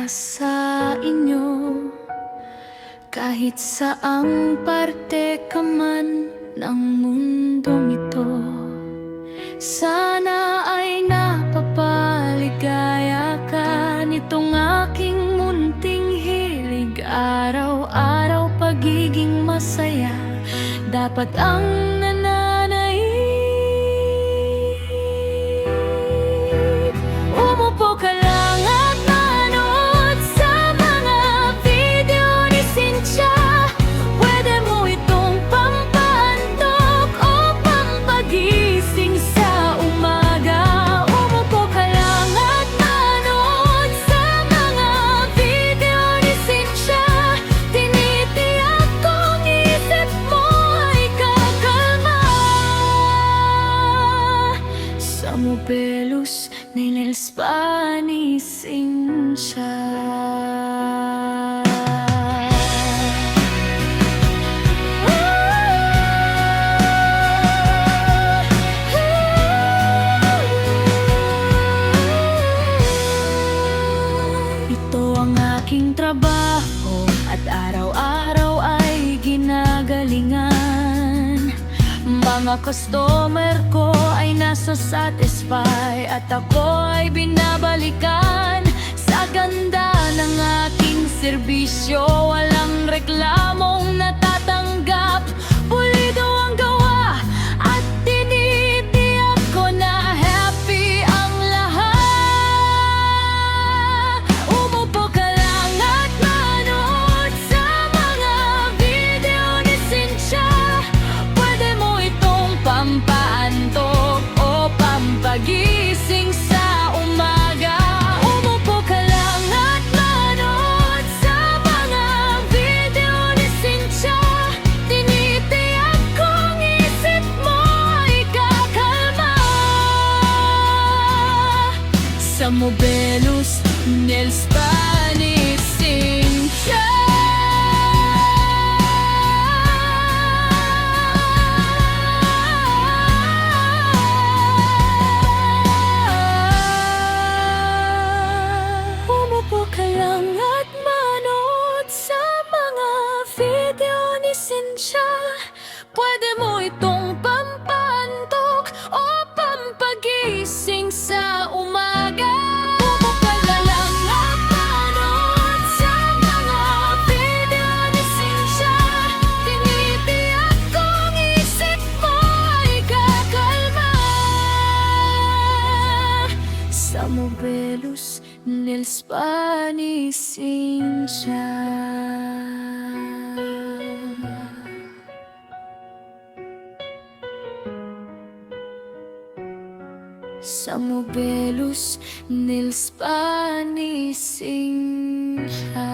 para sa inyo. Kahit saang parte ka man ng mundong ito, sana ay napapaligaya ka nitong aking munting hilig. Araw-araw pagiging masaya dapat ang nananaig. Umupo ka lang at manood sa mga video ni Cynthia. Pwede mo itong pampaantok o pampagising sa umaga. Umupo ka lang at manood sa mga video ni Cynthia. Tinitiyak kong isip mo ay kakalma. Sa Mobelos ni Spa ni Cynthia. Ito ang aking trabaho at araw-araw ay ginagalingan. Mga customer ko ay nasa-satisfy at ako ay binabalikan. Sa ganda ng aking serbisyo, walang reklamong natatanggap. Pulido ang gawa at tinitiyak ko na happy ang lahat. Umupo ka lang at manood sa mga video ni Cynthia. Pwede mo itong pampaantok o pampagising sa umaga. Umupo ka lang at manood sa mga video ni Cynthia. Tinitiyak kong isip mo ay kakalma. Sa Mobelos ni Spa ni Cynthia. Umupo ka lang at manood sa mga video ni Cynthia. Pwede mo itong pampaantok o pampagising sa umaga. Umupo ka lang at manood sa mga video ni Cynthia. Tinitiyak kong isip mo ay kakalma. Sa Mobelos ni Spa ni Cynthia. Sa Mobelos ni Spa ni Cynthia.